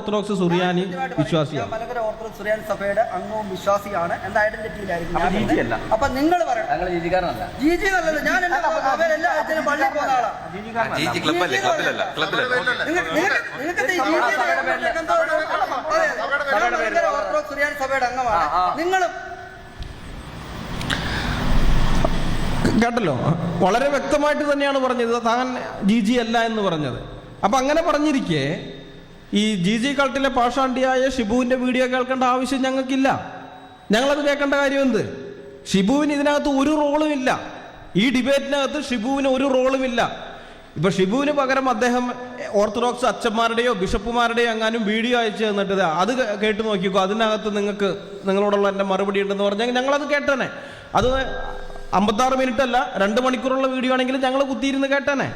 Orthodox സുറിയാനി വിശ്വാസിയാണ്. Malankara orthodox സുറിയാനി സഭയുടെ അംഗവും വിശ്വാസിയാണ് എന്ന ഐഡന്റിറ്റിയിലായിരിക്കും. അപ്പൊ നിങ്ങൾ പറയണം ജിജി നല്ലത്. ഞാൻ എല്ലാ ആഴ്ചയിലും പള്ളിയിൽ പോകുന്ന ആളാണ്. ഓർത്തഡോക്സ് സുറിയാനി സഭയുടെ അംഗമാണ്. നിങ്ങളും കേട്ടല്ലോ, വളരെ വ്യക്തമായിട്ട് തന്നെയാണ് പറഞ്ഞത് താൻ ജിജി അല്ല എന്ന് പറഞ്ഞത്. അപ്പം അങ്ങനെ പറഞ്ഞിരിക്കെ ഈ ജിജി കൾട്ടിലെ പാഷാണ്ടിയായ ഷിബുവിൻ്റെ വീഡിയോ കേൾക്കേണ്ട ആവശ്യം ഞങ്ങൾക്കില്ല. ഞങ്ങളത് കേൾക്കേണ്ട കാര്യം എന്ത്? ഷിബുവിന് ഇതിനകത്ത് ഒരു റോളും ഇല്ല. ഈ ഡിബേറ്റിനകത്ത് ഷിബുവിന് ഒരു റോളും ഇല്ല. ഇപ്പം ഷിബുവിന് പകരം അദ്ദേഹം ഓർത്തഡോക്സ് അച്ഛന്മാരുടെയോ ബിഷപ്പുമാരുടെയോ എങ്ങാനും വീഡിയോ അയച്ചു തന്നിട്ട് അത് കേട്ട് നോക്കിക്കോ, അതിനകത്ത് നിങ്ങൾക്ക് നിങ്ങളോടുള്ള എൻ്റെ മറുപടി ഉണ്ടെന്ന് പറഞ്ഞാൽ ഞങ്ങളത് കേട്ടേനെ. അത് 56 മിനിറ്റ് അല്ല, 2 മണിക്കൂറുള്ള വീഡിയോ ആണെങ്കിലും ഞങ്ങൾ കുത്തിയിരുന്ന് കേട്ടേനെ.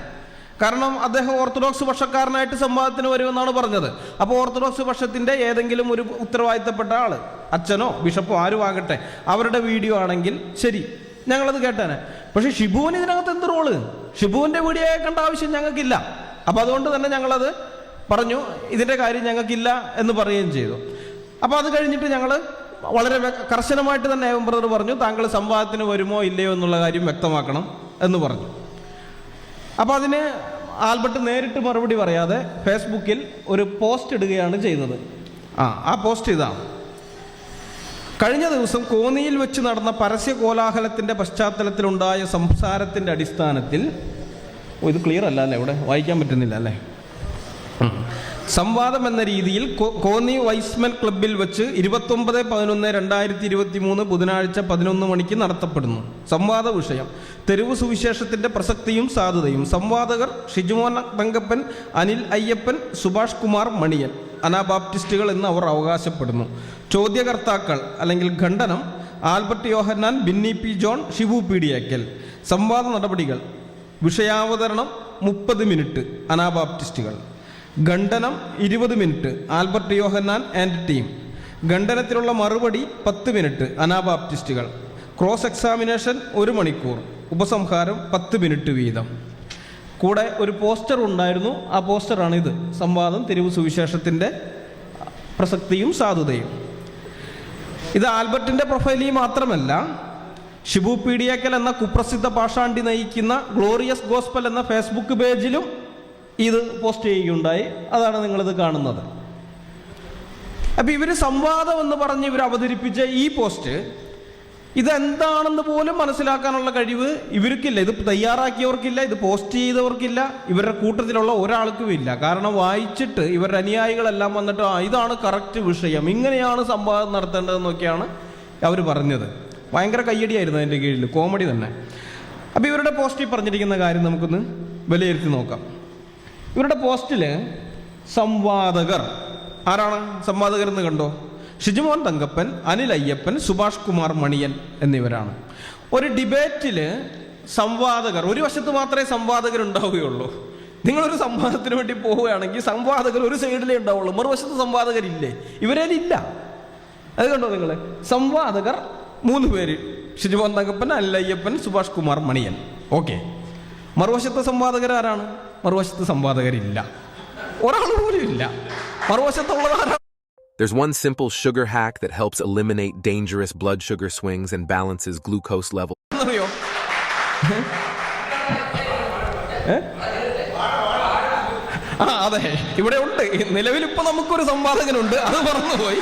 കാരണം അദ്ദേഹം ഓർത്തഡോക്സ് പക്ഷക്കാരനായിട്ട് സംവാദത്തിന് വരുമെന്നാണ് പറഞ്ഞത്. അപ്പോൾ ഓർത്തഡോക്സ് പക്ഷത്തിൻ്റെ ഏതെങ്കിലും ഒരു ഉത്തരവാദിത്തപ്പെട്ട ആൾ, അച്ഛനോ ബിഷപ്പോ ആരും ആകട്ടെ, അവരുടെ വീഡിയോ ആണെങ്കിൽ ശരി, ഞങ്ങളത് കേട്ടേനെ. പക്ഷേ ഷിബുവിന് ഇതിനകത്ത് എന്ത് റോള്? ഷിബുവിൻ്റെ വീഡിയോ കേൾക്കേണ്ട ആവശ്യം ഞങ്ങൾക്കില്ല. അപ്പോൾ അതുകൊണ്ട് തന്നെ ഞങ്ങളത് പറഞ്ഞു, ഇതിൻ്റെ കാര്യം ഞങ്ങൾക്കില്ല എന്ന് പറയുകയും ചെയ്തു. അപ്പോൾ അത് കഴിഞ്ഞിട്ട് ഞങ്ങൾ വളരെ കർശനമായിട്ട് തന്നെ ഏവൻ ബ്രദർ പറഞ്ഞു, താങ്കൾ സംവാദത്തിന് വരുമോ ഇല്ലയോ എന്നുള്ള കാര്യം വ്യക്തമാക്കണം എന്ന് പറഞ്ഞു. അപ്പോൾ അതിന് ആൽബർട്ട് നേരിട്ട് മറുപടി പറയാതെ ഫേസ്ബുക്കിൽ ഒരു പോസ്റ്റ് ഇടുകയാണ് ചെയ്തത്. ആ പോസ്റ്റ് ഇതാണ്: കഴിഞ്ഞ ദിവസം കോന്നിയിൽ വെച്ച് നടന്ന പരസ്യ കോലാഹലത്തിൻ്റെ പശ്ചാത്തലത്തിലുണ്ടായ സംസാരത്തിൻ്റെ അടിസ്ഥാനത്തിൽ, ഇത് ക്ലിയർ അല്ല അല്ലേ, ഇവിടെ വായിക്കാൻ പറ്റുന്നില്ല അല്ലേ, സംവാദം എന്ന രീതിയിൽ കോന്നി വൈസ്മെൻ ക്ലബിൽ വെച്ച് 29/11/2023 ബുധനാഴ്ച 11 മണിക്ക് നടത്തപ്പെടുന്നു. സംവാദ വിഷയം തെരുവ് സുവിശേഷത്തിന്റെ പ്രസക്തിയും സാധുതയും. സംവാദകർ ഷിജുമോൻ തങ്കപ്പൻ, അനിൽ അയ്യപ്പൻ, സുഭാഷ് കുമാർ മണിയൻ, അനാബാപ്റ്റിസ്റ്റുകൾ എന്ന് അവർ അവകാശപ്പെടുന്നു. ചോദ്യകർത്താക്കൾ അല്ലെങ്കിൽ ഖണ്ഡനം Albert Yohannan, Binny P John, Shibu Peediyakkal. സംവാദ നടപടികൾ: വിഷയാവതരണം 30 മിനിറ്റ് അനാബാപ്റ്റിസ്റ്റുകൾ. ഖണ്ഡനം 20 minute Albert Yohannan and team. ഖണ്ഡനത്തിലുള്ള മറുപടി 10 മിനിറ്റ് അനാബാപ്റ്റിസ്റ്റുകൾ. ക്രോസ് എക്സാമിനേഷൻ 1 മണിക്കൂർ. ഉപസംഹാരം 10 മിനിറ്റ് വീതം. കൂടെ ഒരു പോസ്റ്റർ ഉണ്ടായിരുന്നു. ആ പോസ്റ്ററാണ് ഇത്: സംവാദം തെരുവ് സുവിശേഷത്തിൻ്റെ പ്രസക്തിയും സാധുതയും. ഇത് ആൽബർട്ടിൻ്റെ പ്രൊഫൈലിൽ മാത്രമല്ല, ഷിബു പീഡിയാക്കൽ എന്ന കുപ്രസിദ്ധ പാഷാണ്ടി നയിക്കുന്ന ഗ്ലോറിയസ് ഗോസ്പൽ എന്ന ഫേസ്ബുക്ക് പേജിലും ഇത് പോസ്റ്റ് ചെയ്യുകയുണ്ടായി. അതാണ് നിങ്ങളിത് കാണുന്നത്. അപ്പം ഇവർ സംവാദം എന്ന് പറഞ്ഞ് ഇവർ അവതരിപ്പിച്ച ഈ പോസ്റ്റ് ഇതെന്താണെന്ന് പോലും മനസ്സിലാക്കാനുള്ള കഴിവ് ഇവർക്കില്ല. ഇത് തയ്യാറാക്കിയവർക്കില്ല, ഇത് പോസ്റ്റ് ചെയ്തവർക്കില്ല, ഇവരുടെ കൂട്ടത്തിലുള്ള ഒരാൾക്കും ഇല്ല. കാരണം വായിച്ചിട്ട് ഇവരുടെ അനുയായികളെല്ലാം വന്നിട്ട് ഇതാണ് കറക്റ്റ് വിഷയം, ഇങ്ങനെയാണ് സംവാദം നടത്തേണ്ടതെന്നൊക്കെയാണ് അവർ പറഞ്ഞത്. ഭയങ്കര കയ്യടിയായിരുന്നു അതിൻ്റെ കീഴിൽ, കോമഡി തന്നെ. അപ്പോൾ ഇവരുടെ പോസ്റ്റിൽ പറഞ്ഞിരിക്കുന്ന കാര്യം നമുക്കൊന്ന് വിലയിരുത്തി നോക്കാം. ഇവരുടെ പോസ്റ്റിൽ സംവാദകർ ആരാണ്? സംവാദകർ എന്ന് കണ്ടോ? ഷിജുമോൻ തങ്കപ്പൻ, അനിൽ അയ്യപ്പൻ, സുഭാഷ് കുമാർ മണിയൻ എന്നിവരാണ്. ഒരു ഡിബേറ്റിൽ സംവാദകർ, ഒരു വശത്ത് മാത്രമേ സംവാദകർ ഉണ്ടാവുകയുള്ളൂ. നിങ്ങളൊരു സംവാദത്തിന് വേണ്ടി പോവുകയാണെങ്കിൽ സംവാദകർ ഒരു സൈഡിലേ ഉണ്ടാവുള്ളൂ, മറുവശത്ത് സംവാദകരില്ലേ? ഇവരേലില്ല. അത് കണ്ടോ നിങ്ങൾ? സംവാദകർ 3 പേര്: ഷിജുമോൻ തങ്കപ്പൻ, അനിൽ അയ്യപ്പൻ, സുഭാഷ് കുമാർ മണിയൻ. ഓക്കെ. മറുവശത്തെ സംവാദകർ ആരാണ്? മറുവശത്ത് സംവാദകരില്ല, ഒരാൾ പോലും ഇല്ല. മറുവശത്തുള്ളത് ആരാണ്? There's one simple sugar hack that helps eliminate dangerous blood sugar swings and balances glucose level. അറിയോ? അതെ, ഇവിടെ ഉണ്ട്. നിലവിലിപ്പോൾ നമുക്കൊരു സംവാദകനുണ്ട്. അത് മറന്നുപോയി,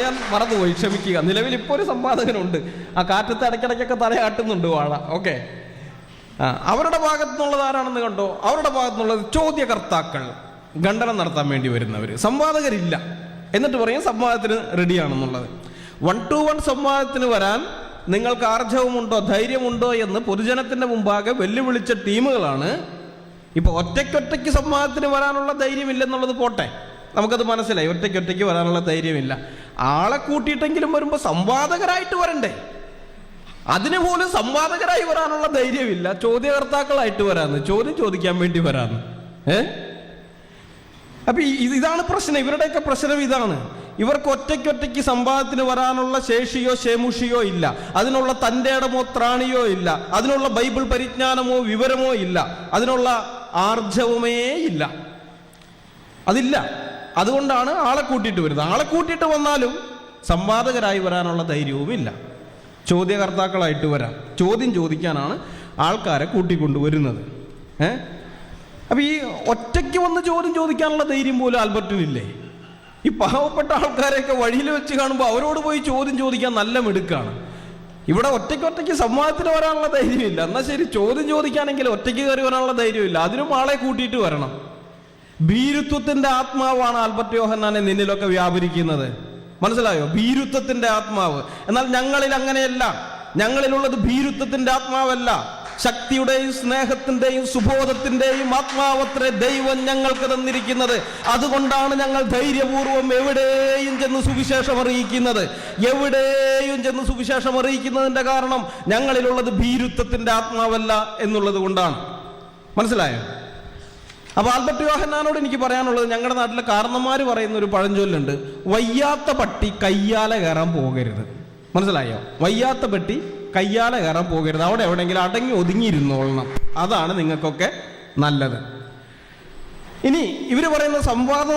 ഞാൻ മറന്നുപോയി, ക്ഷമിക്കുക. നിലവിലിപ്പോൾ ഒരു സംവാദകനുണ്ട്. ആ കാറ്റത്ത് ഇടയ്ക്കിടയ്ക്കൊക്കെ തലയാട്ടുന്നുണ്ട് വാഴ. ഓക്കെ. അവരുടെ ഭാഗത്തു നിന്നുള്ളത് ആരാണെന്ന് കണ്ടോ? അവരുടെ ഭാഗത്തു നിന്നുള്ളത് ചോദ്യകർത്താക്കൾ, ഖണ്ഡനം നടത്താൻ വേണ്ടി വരുന്നവർ. സംവാദകരില്ല. എന്നിട്ട് പറയും സംവാദത്തിന് റെഡിയാണെന്നുള്ളത്. 1-to-1 സംവാദത്തിന് വരാൻ നിങ്ങൾക്ക് ആർജവമുണ്ടോ, ധൈര്യമുണ്ടോ എന്ന് പൊതുജനത്തിന്റെ മുമ്പാകെ വെല്ലുവിളിച്ച ടീമുകളാണ്. ഇപ്പോൾ ഒറ്റയ്ക്കൊറ്റയ്ക്ക് സംവാദത്തിന് വരാനുള്ള ധൈര്യമില്ലെന്നുള്ളത് പോട്ടെ, നമുക്കത് മനസ്സിലായി. ഒറ്റയ്ക്കൊറ്റയ്ക്ക് വരാനുള്ള ധൈര്യമില്ല. ആളെ കൂട്ടിയിട്ടെങ്കിലും വരുമ്പോൾ സംവാദകരായിട്ട് വരണ്ടേ? അതിന് പോലും സംവാദകരായി വരാനുള്ള ധൈര്യമില്ല. ചോദ്യകർത്താക്കളായിട്ട് വരാന്ന്, ചോദ്യം ചോദിക്കാൻ വേണ്ടി വരാന്ന്. അപ്പൊ ഇതാണ് പ്രശ്നം. ഇവരുടെയൊക്കെ പ്രശ്നം ഇതാണ്. ഇവർക്ക് ഒറ്റയ്ക്കൊറ്റയ്ക്ക് സംവാദത്തിന് വരാനുള്ള ശേഷിയോ ശേമുഷിയോ ഇല്ല, അതിനുള്ള തൻ്റെ ഇടമോ ത്രാണിയോ ഇല്ല, അതിനുള്ള ബൈബിൾ പരിജ്ഞാനമോ വിവരമോ ഇല്ല, അതിനുള്ള ആർജവമേ ഇല്ല, അതില്ല. അതുകൊണ്ടാണ് ആളെ കൂട്ടിയിട്ട് വരുന്നത്. ആളെ കൂട്ടിയിട്ട് വന്നാലും സംവാദകരായി വരാനുള്ള ധൈര്യവുമില്ല. ചോദ്യകർത്താക്കളായിട്ട് വരാം, ചോദ്യം ചോദിക്കാനാണ് ആൾക്കാരെ കൂട്ടിക്കൊണ്ടുവരുന്നത്. അപ്പം ഈ ഒറ്റയ്ക്ക് വന്ന് ചോദ്യം ചോദിക്കാനുള്ള ധൈര്യം പോലും ആൽബർട്ടിനില്ലേ? ഈ പാവപ്പെട്ട ആൾക്കാരെയൊക്കെ വഴിയിൽ വെച്ച് കാണുമ്പോൾ അവരോട് പോയി ചോദ്യം ചോദിക്കാൻ നല്ല മിടുക്കാണ്. ഇവിടെ ഒറ്റയ്ക്ക് സംവാദത്തിന് വരാനുള്ള ധൈര്യമില്ല. എന്നാൽ ശരി, ചോദ്യം ചോദിക്കാനെങ്കിൽ ഒറ്റയ്ക്ക് കയറി വരാനുള്ള ധൈര്യമില്ല, അതിനും ആളെ കൂട്ടിയിട്ട് വരണം. ഭീരുത്വത്തിന്റെ ആത്മാവാണ് ആൽബർട്ട് യോഹന്നാനെ നിന്നിലൊക്കെ വ്യാപരിക്കുന്നത്. മനസ്സിലായോ? ഭീരുത്വത്തിന്റെ ആത്മാവ്. എന്നാൽ ഞങ്ങളിൽ അങ്ങനെയല്ല. ഞങ്ങളിലുള്ളത് ഭീരുത്വത്തിന്റെ ആത്മാവല്ല, ശക്തിയുടെയും സ്നേഹത്തിന്റെയും സുബോധത്തിന്റെയും ആത്മാവത്രേ ദൈവം ഞങ്ങൾക്ക് തന്നിരിക്കുന്നത്. അതുകൊണ്ടാണ് ഞങ്ങൾ ധൈര്യപൂർവ്വം എവിടെയും ചെന്ന് സുവിശേഷം അറിയിക്കുന്നത്. എവിടെയും ചെന്ന് സുവിശേഷം അറിയിക്കുന്നതിന്റെ കാരണം ഞങ്ങളിലുള്ളത് ഭീരുത്വത്തിന്റെ ആത്മാവല്ല എന്നുള്ളത് കൊണ്ടാണ്. മനസ്സിലായോ? അപ്പൊ ആൽബർട്ട് യോഹന്നാനോട് എനിക്ക് പറയാനുള്ളത്, ഞങ്ങളുടെ നാട്ടിലെ കാരണന്മാർ പറയുന്ന ഒരു പഴഞ്ചൊല്ലുണ്ട്, വയ്യാത്ത പട്ടി കയ്യാലെ കയറാൻ പോകരുത്. മനസ്സിലായോ? വയ്യാത്ത പട്ടി കയ്യാലെ കയറാൻ പോകരുത്. അവിടെ എവിടെയെങ്കിലും അടങ്ങി ഒതുങ്ങിയിരുന്നോളണം. അതാണ് നിങ്ങൾക്കൊക്കെ നല്ലത്. ഇനി ഇവർ പറയുന്ന സംവാദം